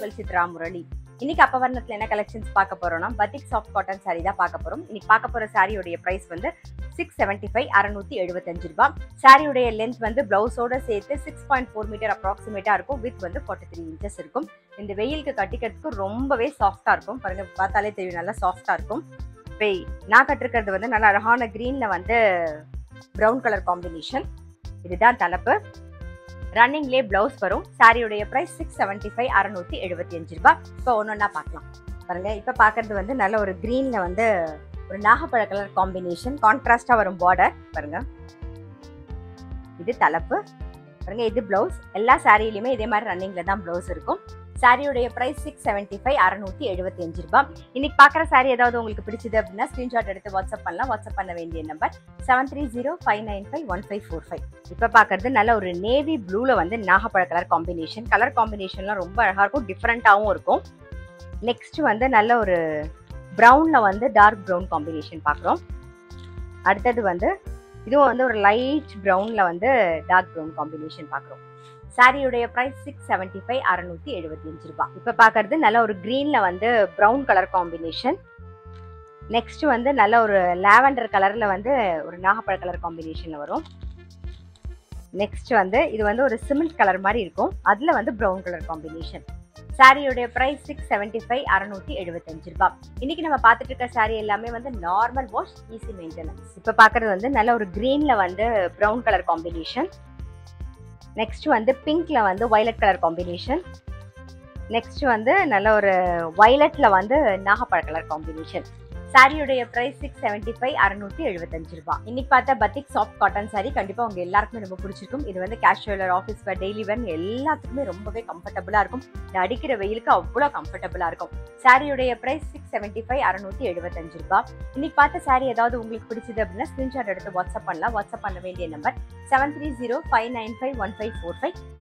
உங்கள் சித்ரா முரளி. இன்னைக்கு அப்பவர்ணத்துல என்ன கலெக்ஷன்ஸ் பார்க்க போறோம்னா பத்திக் சாஃப்ட் காட்டன் saree தான் பார்க்க போறோம். இன்னைக்கு பார்க்க போற சாரியோட பிரைஸ் வந்து 675 675 ரூபாய். சாரியோட லென்த் வந்து பிளவுஸோட சேர்த்து 6.4 மீட்டர் அப்ராக்சிமேட்டா இருக்கும். வித் வந்து 43 இன்ச்சஸ் இருக்கும். இந்த வெயிலுக்கு கட்டிக்கிறதுக்கு ரொம்பவே சாஃப்டா இருக்கும். பாருங்க, பார்த்தாலே தெரியும் நல்லா சாஃப்டா இருக்கும். நான் கட்டிருக்கிறது வந்து நல்ல அழகான கிரீன்ல வந்து பிரவுன் கலர் காம்பினேஷன். இதுதான் தலைப்பு. ரன்னிங்லேயே பிளவுஸ் வரும். சாரியோடைய பிரைஸ் 675 675 ரூபாய். இப்போ ஒன்னொன்னா பார்க்கலாம். பாருங்க, இப்போ பார்க்கறது வந்து நல்ல ஒரு கிரீன்ல வந்து ஒரு நாகப்பழ கலர் காம்பினேஷன், கான்ட்ராஸ்டா வரும் பார்டர். பாருங்க, இது தலைப்பு. பாருங்க, இது பிளவுஸ். எல்லா சாரியிலுமே இதே மாதிரி ரன்னிங்ல தான் பிளவுஸ் இருக்கும். சாரியோடைய பிரைஸ் 675 675 ரூபாய். இன்னைக்கு பார்க்குற சாரி ஏதாவது உங்களுக்கு பிடிச்சது அப்படின்னா ஸ்கிரீன்ஷாட் எடுத்து வாட்ஸ்அப் பண்ணலாம். வாட்ஸ்அப் பண்ண வேண்டிய நம்பர் 7305951545. இப்போ பார்க்கறது நல்ல ஒரு நேவி ப்ளூல வந்து நாகப்பழ கலர் காம்பினேஷன். கலர் காம்பினேஷன்லாம் ரொம்ப அழகா இருக்கும், டிஃப்ரெண்டாகவும் இருக்கும். நெக்ஸ்ட் வந்து நல்ல ஒரு ப்ரௌன்ல வந்து டார்க் ப்ரௌன் காம்பினேஷன் பார்க்குறோம். அடுத்தது வந்து இதுவும் வந்து ஒரு லைட் ப்ரௌன்ல வந்து டார்க் ப்ரௌன் காம்பினேஷன் பார்க்குறோம். சாரியுடைய பிரைஸ் 675 675 ரூபாய். இப்ப பாக்குறது நல்ல ஒரு கிரீன்ல வந்து பிரவுன் கலர் காம்பினேஷன். நெக்ஸ்ட் வந்து நல்ல ஒரு லாவெண்டர் கலர்ல வந்து ஒரு நாகப்பழ கலர் காம்பினேஷன்ல வரும். நெக்ஸ்ட் வந்து இது வந்து ஒரு சிமெண்ட் கலர் மாதிரி இருக்கும், அதுல வந்து பிரவுன் கலர் காம்பினேஷன். சாரியுடைய பிரைஸ் 675 675 ரூபாய். இன்னைக்கு நம்ம பார்த்துட்டு இருக்க சாரி எல்லாமே வந்து நார்மல் வாஷ், ஈஸி மெயின்டெனன்ஸ். இப்ப பாக்குறது வந்து நல்ல ஒரு கிரீன்ல வந்து பிரவுன் கலர் காம்பினேஷன். நெக்ஸ்ட் வந்து பிங்க்ல வந்து வயலட் கலர் காம்பினேஷன். நெக்ஸ்ட் வந்து நல்ல ஒரு வயலட்ல வந்து நாகப்பழ கலர் காம்பினேஷன். சாரியுடைய பிரைஸ் 675 675 ரூபாய். இன்னைக்கு பார்த்த பத்திக் சாஃப்ட் காட்டன் சாரி கண்டிப்பா உங்க எல்லாருக்குமே ரொம்ப பிடிச்சிருக்கும். இது வந்து கேஷுவல் ஆஃபீஸ் வேர், டெய்லி வேர் எல்லாத்துக்குமே ரொம்பவே கம்ஃபர்டபுளா இருக்கும். இந்த அடிக்கிற வெயிலுக்கு அவ்வளோ கம்ஃபர்டபுளா இருக்கும். சாரியுடைய பிரைஸ் 675 675 ரூபாய். இன்னைக்கு பார்த்த சாரி ஏதாவது உங்களுக்கு பிடிச்சது அப்படின்னா ஸ்கிரீன்ஷாட் எடுத்து வாட்ஸ்அப் பண்ணலாம். வாட்ஸ்அப் பண்ண வேண்டிய நம்பர் 7305951545.